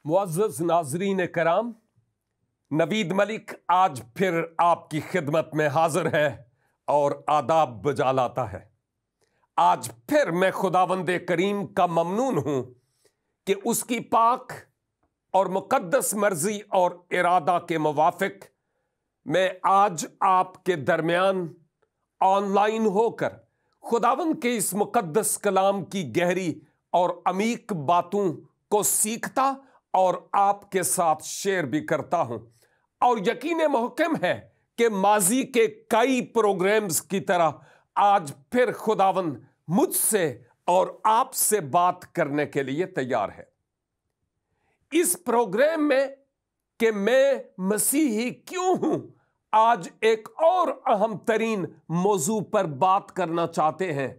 معزز ناظرین کرام، نوید ملک آج پھر آپ کی خدمت میں حاضر ہے اور آداب بجا لاتا ہے۔ آج پھر میں خداوند کریم کا ممنون ہوں کہ اس کی پاک اور مقدس مرضی اور ارادہ کے موافق میں آج آپ کے درمیان آن لائن ہو کر خداوند کے اس مقدس کلام کی گہری اور عمیق باتوں کو سیکھتا اور آپ کے ساتھ شیئر بھی کرتا ہوں، اور یقین محکم ہے کہ ماضی کے کئی پروگرامز کی طرح آج پھر خداوند مجھ سے اور آپ سے بات کرنے کے لیے تیار ہے۔ اس پروگرام میں کہ میں مسیحی کیوں ہوں، آج ایک اور اہم ترین موضوع پر بات کرنا چاہتے ہیں،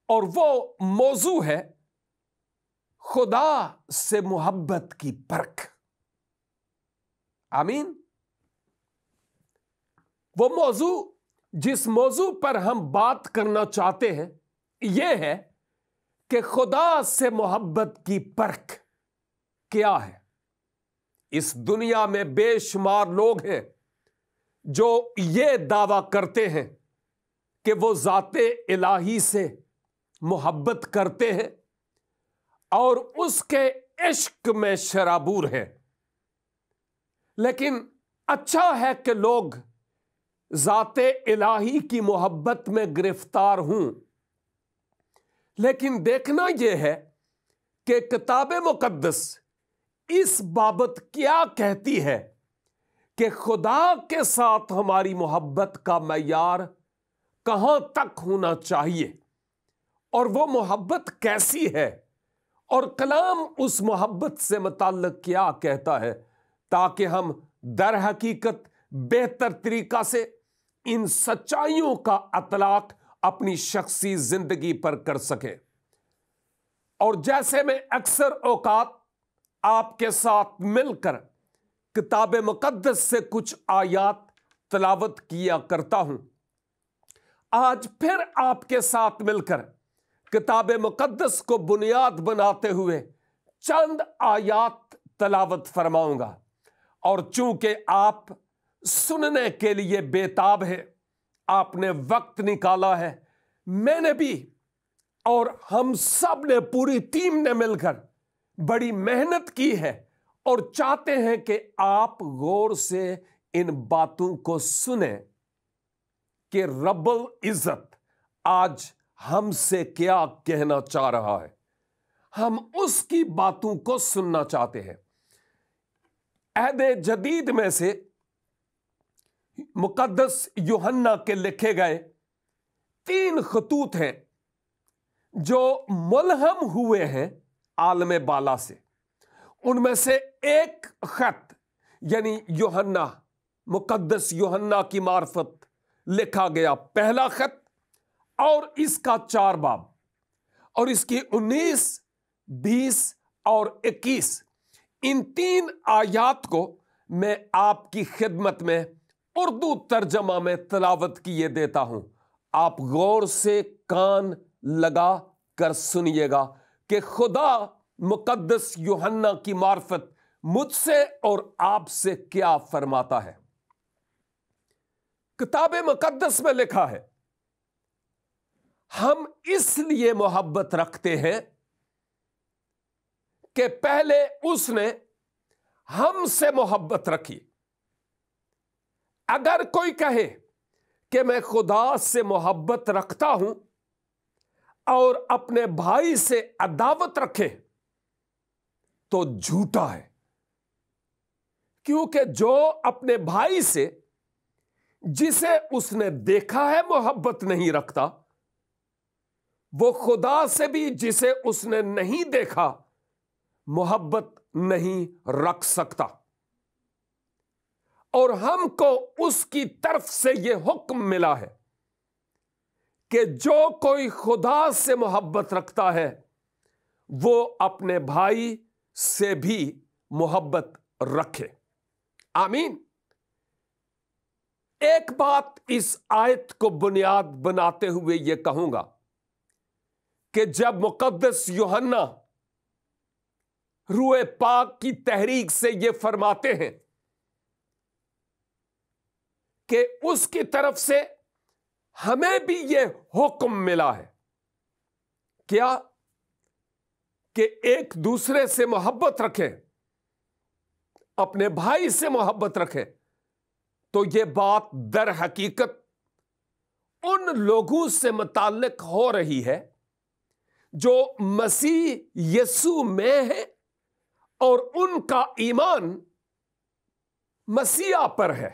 اور وہ موضوع ہے خدا سے محبت کی پرکھ۔ آمین۔ وہ موضوع جس موضوع پر ہم بات کرنا چاہتے ہیں یہ ہے کہ خدا سے محبت کی پرکھ کیا ہے۔ اس دنیا میں بے شمار لوگ ہیں جو یہ دعویٰ کرتے ہیں کہ وہ ذات الہی سے محبت کرتے ہیں اور اس کے عشق میں شرابور ہے، لیکن اچھا ہے کہ لوگ ذات الہی کی محبت میں گرفتار ہوں، لیکن دیکھنا یہ ہے کہ کتاب مقدس اس بابت کیا کہتی ہے کہ خدا کے ساتھ ہماری محبت کا معیار کہاں تک ہونا چاہیے، اور وہ محبت کیسی ہے، اور کلام اس محبت سے متعلق کیا کہتا ہے، تاکہ ہم در حقیقت بہتر طریقہ سے ان سچائیوں کا اطلاق اپنی شخصی زندگی پر کر سکیں۔ اور جیسے میں اکثر اوقات آپ کے ساتھ مل کر کتاب مقدس سے کچھ آیات تلاوت کیا کرتا ہوں، آج پھر آپ کے ساتھ مل کر کتاب مقدس کو بنیاد بناتے ہوئے چند آیات تلاوت فرماؤں گا، اور چونکہ آپ سننے کے لیے بےتاب ہیں، آپ نے وقت نکالا ہے، میں نے بھی اور ہم سب نے، پوری ٹیم نے مل کر بڑی محنت کی ہے، اور چاہتے ہیں کہ آپ غور سے ان باتوں کو سنیں کہ رب العزت آج ہم سے کیا کہنا چاہ رہا ہے۔ ہم اس کی باتوں کو سننا چاہتے ہیں۔ عہد جدید میں سے مقدس یوحنا کے لکھے گئے 3 خطوط ہیں جو ملہم ہوئے ہیں عالم بالا سے۔ ان میں سے ایک خط یعنی یوحنا، مقدس یوحنا کی معرفت لکھا گیا پہلا خط، اور اس کا 4 باب، اور اس کی 19، 20 اور 21 ان 3 آیات کو میں آپ کی خدمت میں اردو ترجمہ میں تلاوت کیے دیتا ہوں۔ آپ غور سے کان لگا کر سنیے گا کہ خدا مقدس یوحنا کی معرفت مجھ سے اور آپ سے کیا فرماتا ہے۔ کتاب مقدس میں لکھا ہے، ہم اس لیے محبت رکھتے ہیں کہ پہلے اس نے ہم سے محبت رکھی۔ اگر کوئی کہے کہ میں خدا سے محبت رکھتا ہوں اور اپنے بھائی سے عداوت رکھے تو جھوٹا ہے، کیونکہ جو اپنے بھائی سے جسے اس نے دیکھا ہے محبت نہیں رکھتا، وہ خدا سے بھی جسے اس نے نہیں دیکھا محبت نہیں رکھ سکتا۔ اور ہم کو اس کی طرف سے یہ حکم ملا ہے کہ جو کوئی خدا سے محبت رکھتا ہے وہ اپنے بھائی سے بھی محبت رکھے۔ آمین۔ ایک بات اس آیت کو بنیاد بناتے ہوئے یہ کہوں گا کہ جب مقدس یوحنا روح پاک کی تحریک سے یہ فرماتے ہیں کہ اس کی طرف سے ہمیں بھی یہ حکم ملا ہے، کیا؟ کہ ایک دوسرے سے محبت رکھیں، اپنے بھائی سے محبت رکھیں۔ تو یہ بات در حقیقت ان لوگوں سے متعلق ہو رہی ہے جو مسیح یسوع میں ہے اور ان کا ایمان مسیح پر ہے۔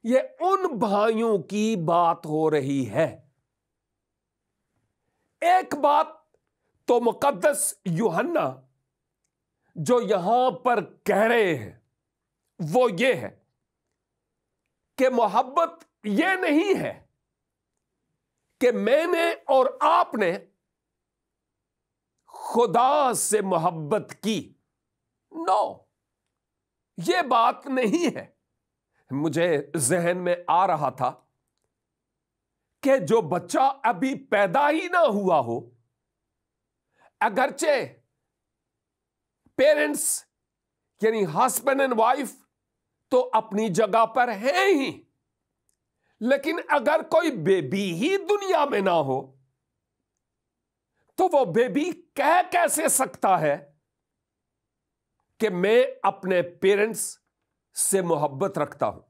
یہ ان بھائیوں کی بات ہو رہی ہے۔ ایک بات تو مقدس یوحنا جو یہاں پر کہہ رہے ہیں وہ یہ ہے کہ محبت یہ نہیں ہے کہ میں نے اور آپ نے خدا سے محبت کی، نو، یہ بات نہیں ہے۔ مجھے ذہن میں آ رہا تھا کہ جو بچہ ابھی پیدا ہی نہ ہوا ہو، اگرچہ پیرنٹس یعنی ہسبینڈ اینڈ وائف تو اپنی جگہ پر ہیں ہی، لیکن اگر کوئی بیبی ہی دنیا میں نہ ہو تو وہ بیبی کہہ کیسے سکتا ہے کہ میں اپنے پیرنٹس سے محبت رکھتا ہوں؟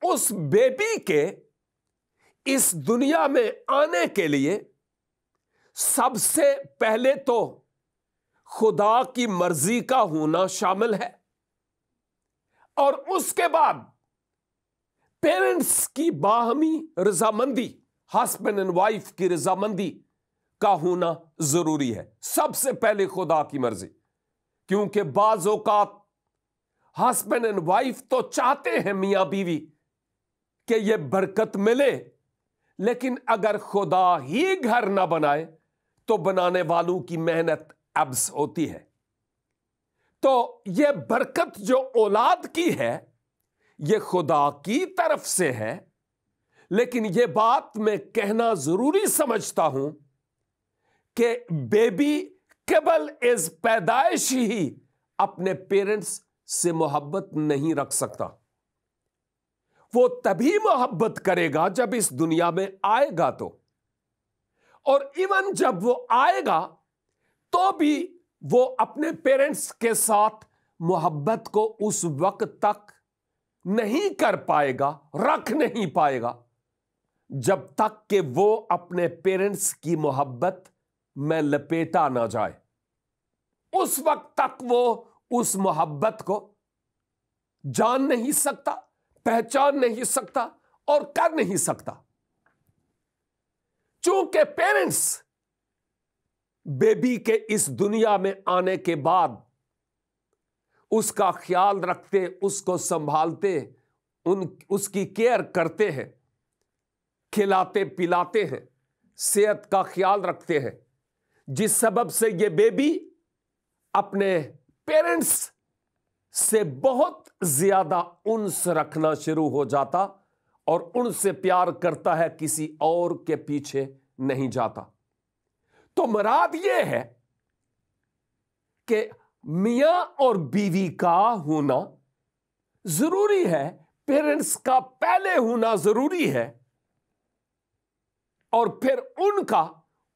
اس بیبی کے اس دنیا میں آنے کے لیے سب سے پہلے تو خدا کی مرضی کا ہونا شامل ہے، اور اس کے بعد پیرنٹس کی باہمی رضامندی، ہسبینڈ اینڈ وائف کی رضامندی کا ہونا ضروری ہے۔ سب سے پہلے خدا کی مرضی، کیونکہ بعض اوقات ہسبینڈ اینڈ وائف تو چاہتے ہیں میاں بیوی کہ یہ برکت ملے، لیکن اگر خدا ہی گھر نہ بنائے تو بنانے والوں کی محنت عبث ہوتی ہے۔ تو یہ برکت جو اولاد کی ہے یہ خدا کی طرف سے ہے، لیکن یہ بات میں کہنا ضروری سمجھتا ہوں کہ بیبی قبل از پیدائش ہی اپنے پیرنٹس سے محبت نہیں رکھ سکتا۔ وہ تبھی محبت کرے گا جب اس دنیا میں آئے گا تو، اور ایون جب وہ آئے گا تو بھی وہ اپنے پیرنٹس کے ساتھ محبت کو اس وقت تک نہیں کر پائے گا، رکھ نہیں پائے گا، جب تک کہ وہ اپنے پیرنٹس کی محبت میں لپیٹا نہ جائے۔ اس وقت تک وہ اس محبت کو جان نہیں سکتا، پہچان نہیں سکتا اور کر نہیں سکتا۔ چونکہ پیرنٹس بیبی کے اس دنیا میں آنے کے بعد اس کا خیال رکھتے، اس کو سنبھالتے، اس کی کیئر کرتے ہیں، کھلاتے پلاتے ہیں، صحت کا خیال رکھتے ہیں، جس سبب سے یہ بیبی اپنے پیرنٹس سے بہت زیادہ انس رکھنا شروع ہو جاتا اور ان سے پیار کرتا ہے، کسی اور کے پیچھے نہیں جاتا۔ تو مراد یہ ہے کہ میاں اور بیوی کا ہونا ضروری ہے، پیرنٹس کا پہلے ہونا ضروری ہے، اور پھر ان کا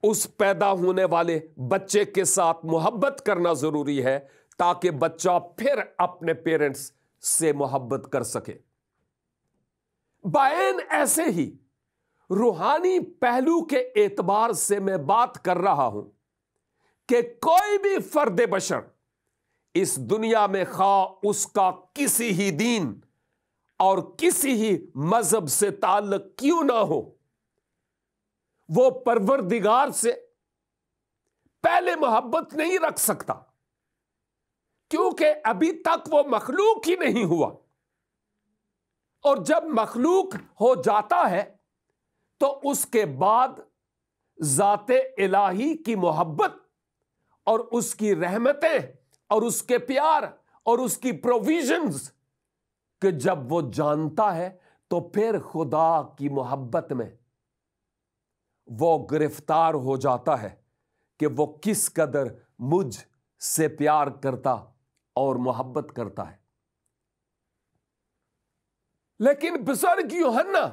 اس پیدا ہونے والے بچے کے ساتھ محبت کرنا ضروری ہے تاکہ بچہ پھر اپنے پیرنٹس سے محبت کر سکے۔ بعین ایسے ہی روحانی پہلو کے اعتبار سے میں بات کر رہا ہوں کہ کوئی بھی فرد بشر اس دنیا میں خواہ اس کا کسی ہی دین اور کسی ہی مذہب سے تعلق کیوں نہ ہو، وہ پروردگار سے پہلے محبت نہیں رکھ سکتا، کیونکہ ابھی تک وہ مخلوق ہی نہیں ہوا، اور جب مخلوق ہو جاتا ہے تو اس کے بعد ذات الہی کی محبت اور اس کی رحمتیں اور اس کے پیار اور اس کی پروویژنز کہ جب وہ جانتا ہے تو پھر خدا کی محبت میں وہ گرفتار ہو جاتا ہے کہ وہ کس قدر مجھ سے پیار کرتا اور محبت کرتا ہے۔ لیکن بزرگ یوحنا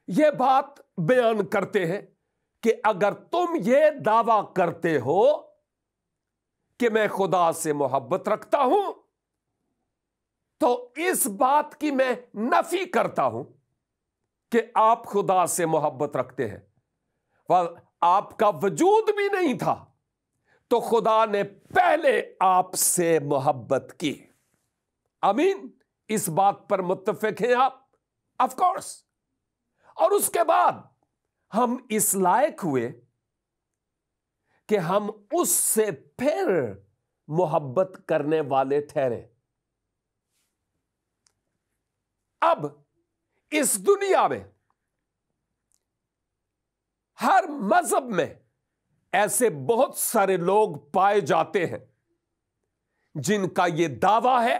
یہ بات بیان کرتے ہیں کہ اگر تم یہ دعویٰ کرتے ہو کہ میں خدا سے محبت رکھتا ہوں تو اس بات کی میں نفی کرتا ہوں کہ آپ خدا سے محبت رکھتے ہیں۔ آپ کا وجود بھی نہیں تھا تو خدا نے پہلے آپ سے محبت کی۔ آمین، اس بات پر متفق ہیں آپ؟ Of course. اور اس کے بعد ہم اس لائق ہوئے کہ ہم اس سے پھر محبت کرنے والے ٹھہرے۔ اب اس دنیا میں ہر مذہب میں ایسے بہت سارے لوگ پائے جاتے ہیں جن کا یہ دعویٰ ہے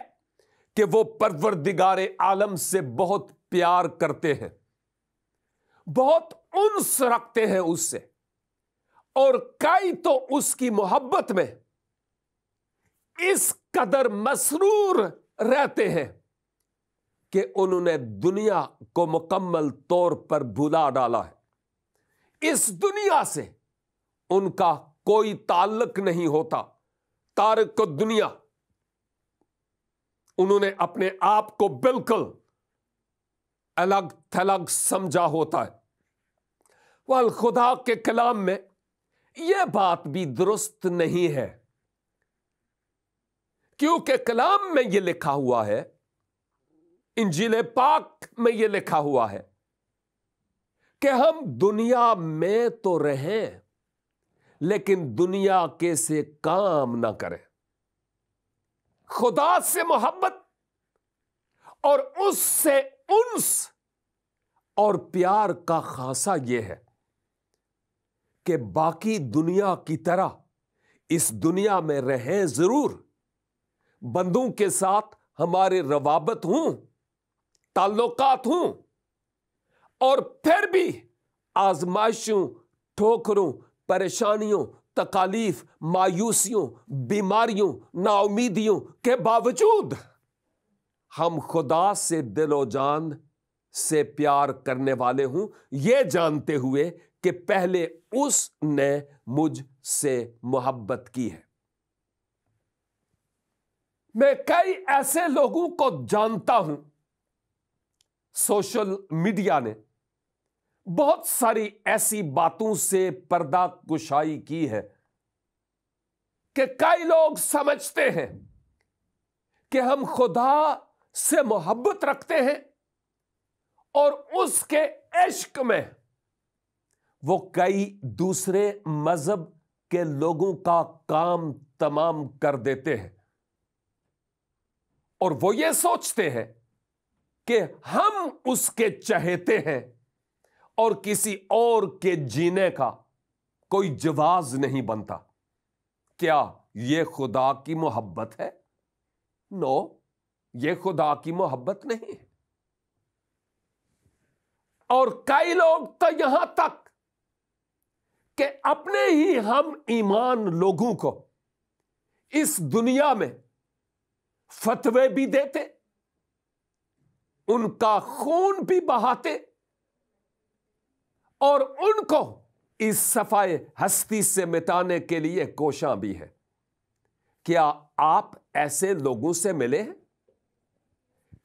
کہ وہ پروردگار عالم سے بہت پیار کرتے ہیں، بہت انس رکھتے ہیں اس سے، اور کئی تو اس کی محبت میں اس قدر مسرور رہتے ہیں کہ انہوں نے دنیا کو مکمل طور پر بھلا ڈالا ہے۔ اس دنیا سے ان کا کوئی تعلق نہیں ہوتا، تارک دنیا۔ انہوں نے اپنے آپ کو بالکل الگ تھلگ سمجھا ہوتا ہے۔ خدا کے کلام میں یہ بات بھی درست نہیں ہے، کیونکہ کلام میں یہ لکھا ہوا ہے، انجیل پاک میں یہ لکھا ہوا ہے کہ ہم دنیا میں تو رہیں لیکن دنیا کے سے کام نہ کریں۔ خدا سے محبت اور اس سے انس اور پیار کا خاصہ یہ ہے کہ باقی دنیا کی طرح اس دنیا میں رہیں ضرور، بندوں کے ساتھ ہمارے روابط ہوں، تعلقات ہوں، اور پھر بھی آزمائشوں، ٹھوکروں، پریشانیوں، تکالیف، مایوسیوں، بیماریوں، نا امیدیوں کے باوجود ہم خدا سے دل و جان سے پیار کرنے والے ہوں، یہ جانتے ہوئے کہ پہلے اس نے مجھ سے محبت کی ہے۔ میں کئی ایسے لوگوں کو جانتا ہوں، سوشل میڈیا نے بہت ساری ایسی باتوں سے پردہ کشائی کی ہے کہ کئی لوگ سمجھتے ہیں کہ ہم خدا سے محبت رکھتے ہیں اور اس کے عشق میں وہ کئی دوسرے مذہب کے لوگوں کا کام تمام کر دیتے ہیں، اور وہ یہ سوچتے ہیں کہ ہم اس کے چہیتے ہیں اور کسی اور کے جینے کا کوئی جواز نہیں بنتا۔ کیا یہ خدا کی محبت ہے؟ نو، یہ خدا کی محبت نہیں ہے۔ اور کئی لوگ تو یہاں تک کہ اپنے ہی ہم ایمان لوگوں کو اس دنیا میں فتوے بھی دیتے، ان کا خون بھی بہاتے، اور ان کو اس صفائے ہستی سے مٹانے کے لیے کوشاں بھی ہے۔ کیا آپ ایسے لوگوں سے ملے ہیں؟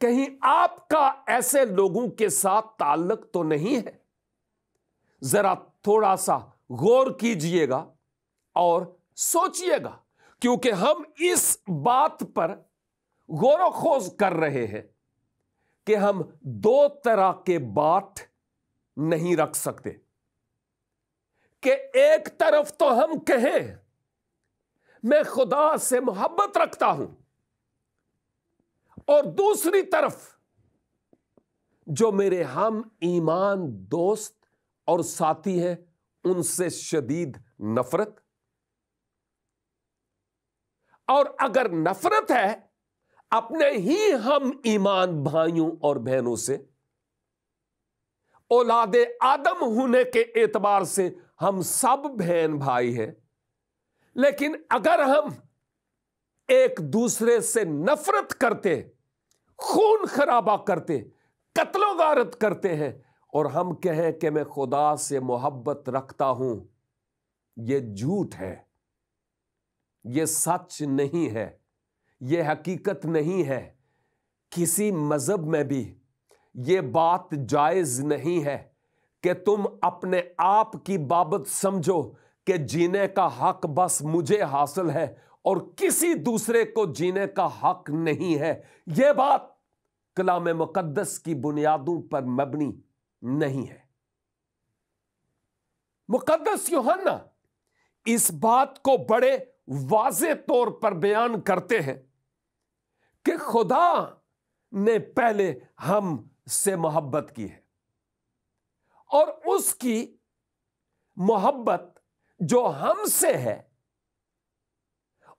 کہیں آپ کا ایسے لوگوں کے ساتھ تعلق تو نہیں ہے؟ ذرا تھوڑا سا غور کیجئے گا اور سوچئے گا، کیونکہ ہم اس بات پر غور و خوض کر رہے ہیں کہ ہم دو طرح کے بات نہیں رکھ سکتے کہ ایک طرف تو ہم کہیں میں خدا سے محبت رکھتا ہوں، اور دوسری طرف جو میرے ہم ایمان دوست اور ساتھی ہیں ان سے شدید نفرت۔ اور اگر نفرت ہے اپنے ہی ہم ایمان بھائیوں اور بہنوں سے، اولاد آدم ہونے کے اعتبار سے ہم سب بہن بھائی ہیں، لیکن اگر ہم ایک دوسرے سے نفرت کرتے، خون خرابہ کرتے، قتل و غارت کرتے ہیں اور ہم کہیں کہ میں خدا سے محبت رکھتا ہوں، یہ جھوٹ ہے، یہ سچ نہیں ہے، یہ حقیقت نہیں ہے۔ کسی مذہب میں بھی یہ بات جائز نہیں ہے کہ تم اپنے آپ کی بابت سمجھو کہ جینے کا حق بس مجھے حاصل ہے اور کسی دوسرے کو جینے کا حق نہیں ہے۔ یہ بات کلام مقدس کی بنیادوں پر مبنی نہیں ہے۔ مقدس یوحنا اس بات کو بڑے واضح طور پر بیان کرتے ہیں کہ خدا نے پہلے ہم سے محبت کی ہے، اور اس کی محبت جو ہم سے ہے،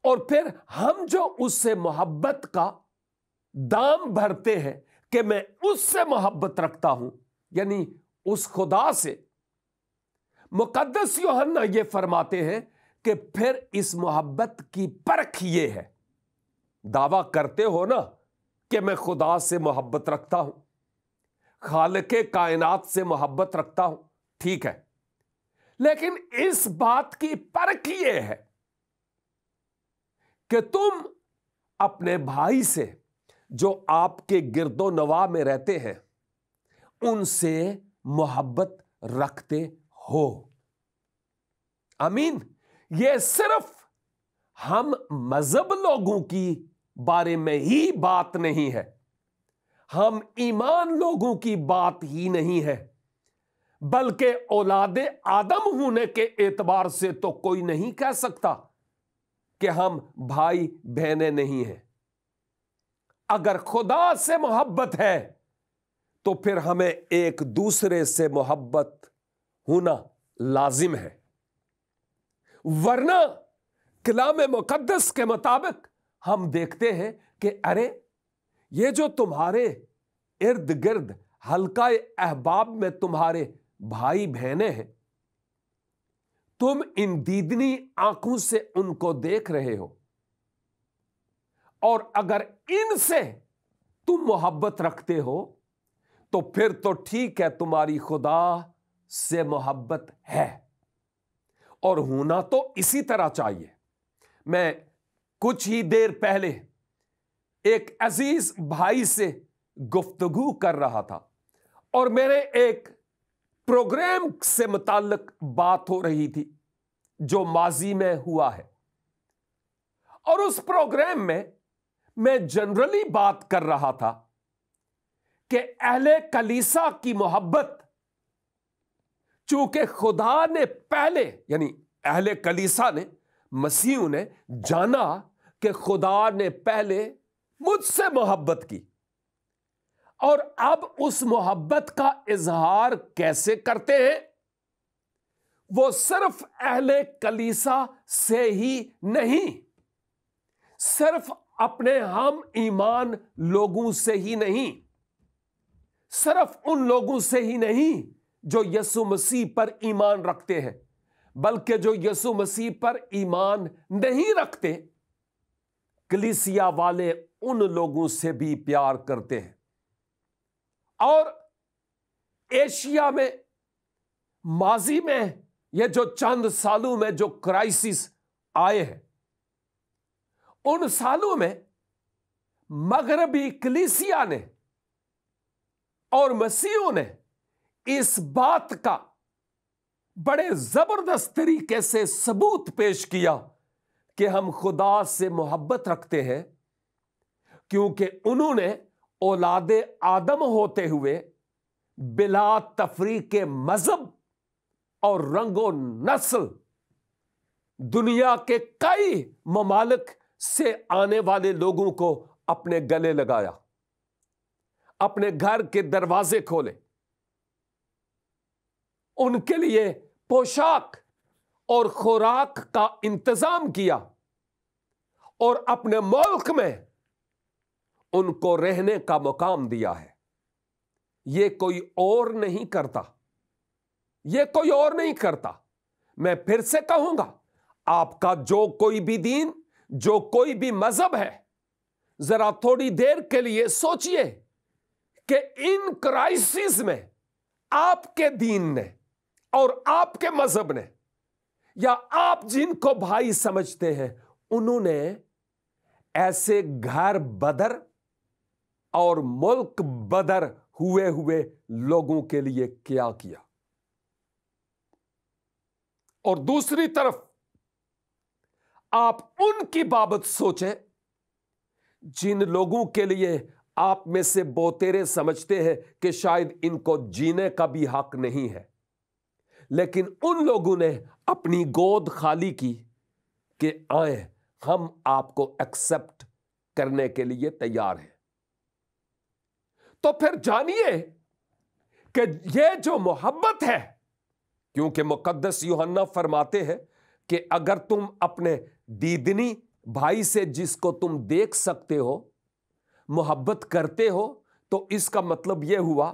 اور پھر ہم جو اس سے محبت کا دام بھرتے ہیں کہ میں اس سے محبت رکھتا ہوں، یعنی اس خدا سے، مقدس یوحنا یہ فرماتے ہیں کہ پھر اس محبت کی پرکھ یہ ہے۔ دعویٰ کرتے ہو نا کہ میں خدا سے محبت رکھتا ہوں، خالق کائنات سے محبت رکھتا ہوں، ٹھیک ہے، لیکن اس بات کی پرکھ یہ ہے کہ تم اپنے بھائی سے جو آپ کے گرد و نواح میں رہتے ہیں ان سے محبت رکھتے ہو۔ آمین۔ یہ صرف ہم مذہب لوگوں کی بارے میں ہی بات نہیں ہے، ہم ایمان لوگوں کی بات ہی نہیں ہے، بلکہ اولاد آدم ہونے کے اعتبار سے تو کوئی نہیں کہہ سکتا کہ ہم بھائی بہنیں نہیں ہیں۔ اگر خدا سے محبت ہے تو پھر ہمیں ایک دوسرے سے محبت ہونا لازم ہے، ورنہ کلام مقدس کے مطابق ہم دیکھتے ہیں کہ ارے یہ جو تمہارے ارد گرد حلقہ احباب میں تمہارے بھائی بہنیں ہیں، تم ان دیدنی آنکھوں سے ان کو دیکھ رہے ہو، اور اگر ان سے تم محبت رکھتے ہو تو پھر تو ٹھیک ہے، تمہاری خدا سے محبت ہے، اور ہونا تو اسی طرح چاہیے۔ میں کچھ ہی دیر پہلے ایک عزیز بھائی سے گفتگو کر رہا تھا، اور میرے ایک پروگرام سے متعلق بات ہو رہی تھی جو ماضی میں ہوا ہے، اور اس پروگرام میں جنرلی بات کر رہا تھا کہ اہل کلیسا کی محبت، چونکہ خدا نے پہلے، یعنی اہل کلیسا نے، مسیحوں نے جانا کہ خدا نے پہلے مجھ سے محبت کی، اور اب اس محبت کا اظہار کیسے کرتے ہیں؟ وہ صرف اہل کلیسا سے ہی نہیں، صرف اپنے ہم ایمان لوگوں سے ہی نہیں، صرف ان لوگوں سے ہی نہیں جو یسوع مسیح پر ایمان رکھتے ہیں، بلکہ جو یسوع مسیح پر ایمان نہیں رکھتے، کلیسیا والے ان لوگوں سے بھی پیار کرتے ہیں۔ اور ایشیا میں ماضی میں یہ جو چند سالوں میں جو کرائسس آئے ہیں، ان سالوں میں مغربی کلیسیا نے اور مسیحوں نے اس بات کا بڑے زبردست طریقے سے ثبوت پیش کیا کہ ہم خدا سے محبت رکھتے ہیں، کیونکہ انہوں نے اولاد آدم ہوتے ہوئے بلا تفریق مذہب اور رنگ و نسل دنیا کے کئی ممالک سے آنے والے لوگوں کو اپنے گلے لگایا، اپنے گھر کے دروازے کھولے، ان کے لیے پوشاک اور خوراک کا انتظام کیا، اور اپنے ملک میں ان کو رہنے کا مقام دیا ہے۔ یہ کوئی اور نہیں کرتا، یہ کوئی اور نہیں کرتا۔ میں پھر سے کہوں گا، آپ کا جو کوئی بھی دین، جو کوئی بھی مذہب ہے، ذرا تھوڑی دیر کے لیے سوچئے کہ ان کرائسس میں آپ کے دین نے اور آپ کے مذہب نے، یا آپ جن کو بھائی سمجھتے ہیں، انہوں نے ایسے گھر بدر اور ملک بدر ہوئے لوگوں کے لیے کیا کیا؟ اور دوسری طرف آپ ان کی بابت سوچیں جن لوگوں کے لیے آپ میں سے بوتیرے سمجھتے ہیں کہ شاید ان کو جینے کا بھی حق نہیں ہے، لیکن ان لوگوں نے اپنی گود خالی کی کہ آئیں، ہم آپ کو ایکسپٹ کرنے کے لیے تیار ہیں۔ تو پھر جانیے کہ یہ جو محبت ہے، کیونکہ مقدس یوحنا فرماتے ہیں کہ اگر تم اپنے دیدنی بھائی سے، جس کو تم دیکھ سکتے ہو، محبت کرتے ہو، تو اس کا مطلب یہ ہوا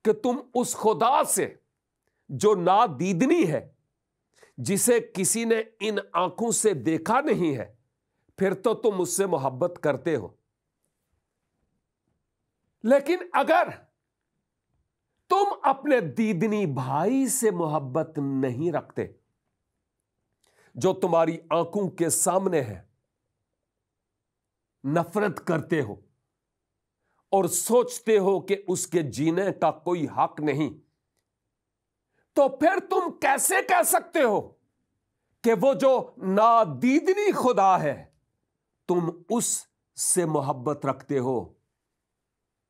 کہ تم اس خدا سے جو نادیدنی ہے، جسے کسی نے ان آنکھوں سے دیکھا نہیں ہے، پھر تو تم اس سے محبت کرتے ہو۔ لیکن اگر تم اپنے دیدنی بھائی سے محبت نہیں رکھتے، جو تمہاری آنکھوں کے سامنے ہے، نفرت کرتے ہو اور سوچتے ہو کہ اس کے جینے کا کوئی حق نہیں، تو پھر تم کیسے کہہ سکتے ہو کہ وہ جو نادیدنی خدا ہے تم اس سے محبت رکھتے ہو؟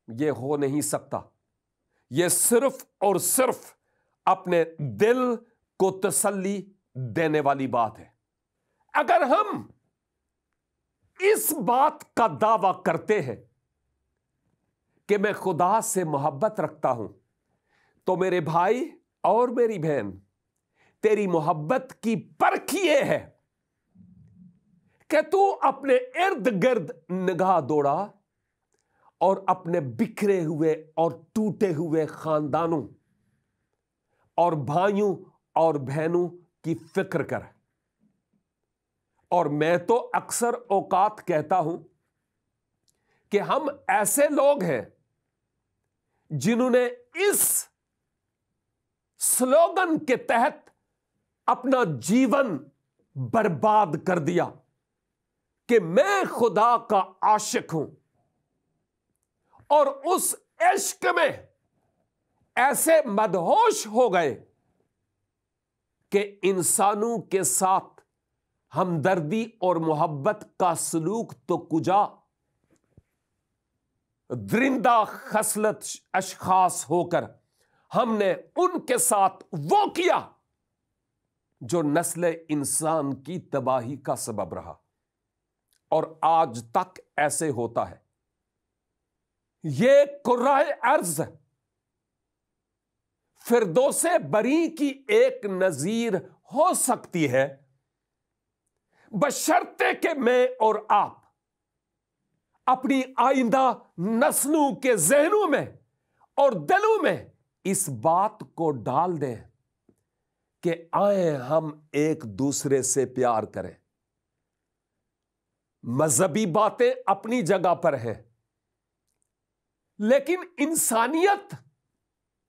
یہ ہو نہیں سکتا۔ یہ صرف اور صرف اپنے دل کو تسلی دینے والی بات ہے۔ اگر ہم اس بات کا دعویٰ کرتے ہیں کہ میں خدا سے محبت رکھتا ہوں، تو میرے بھائی اور میری بہن، تیری محبت کی پرکھ یہ ہے کہ تو اپنے ارد گرد نگاہ دوڑا اور اپنے بکھرے ہوئے اور ٹوٹے ہوئے خاندانوں اور بھائیوں اور بہنوں کی فکر کر۔ اور میں تو اکثر اوقات کہتا ہوں کہ ہم ایسے لوگ ہیں جنہوں نے اس سلوگن کے تحت اپنا جیون برباد کر دیا کہ میں خدا کا عاشق ہوں، اور اس عشق میں ایسے مدہوش ہو گئے کہ انسانوں کے ساتھ ہمدردی اور محبت کا سلوک تو کجا، درندہ خصلت اشخاص ہو کر ہم نے ان کے ساتھ وہ کیا جو نسل انسان کی تباہی کا سبب رہا، اور آج تک ایسے ہوتا ہے۔ یہ کرۂ ارض فردوس بری کی ایک نظیر ہو سکتی ہے، بشرطے کہ میں اور آپ اپنی آئندہ نسلوں کے ذہنوں میں اور دلوں میں اس بات کو ڈال دیں کہ آئیں ہم ایک دوسرے سے پیار کریں۔ مذہبی باتیں اپنی جگہ پر ہیں، لیکن انسانیت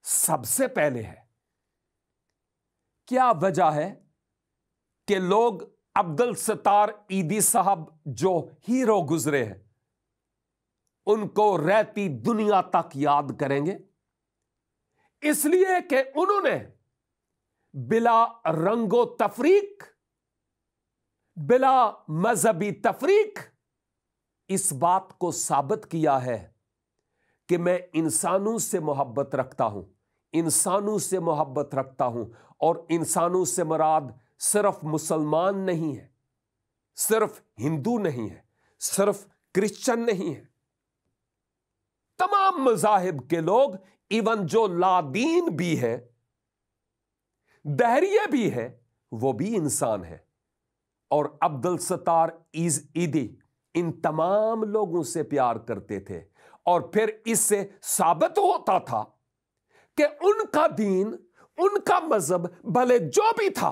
سب سے پہلے ہے۔ کیا وجہ ہے کہ لوگ عبدالستار ایدی صاحب جو ہیرو گزرے ہیں، ان کو رہتی دنیا تک یاد کریں گے؟ اس لیے کہ انہوں نے بلا رنگ و تفریق، بلا مذہبی تفریق اس بات کو ثابت کیا ہے کہ میں انسانوں سے محبت رکھتا ہوں، انسانوں سے محبت رکھتا ہوں، اور انسانوں سے مراد صرف مسلمان نہیں ہے، صرف ہندو نہیں ہے، صرف کرسچن نہیں ہے، تمام مذاہب کے لوگ، ایون جو لادین بھی ہے، دہریے بھی ہے، وہ بھی انسان ہے۔ اور عبدالستار ایدی ان تمام لوگوں سے پیار کرتے تھے، اور پھر اس سے ثابت ہوتا تھا کہ ان کا دین، ان کا مذہب بھلے جو بھی تھا،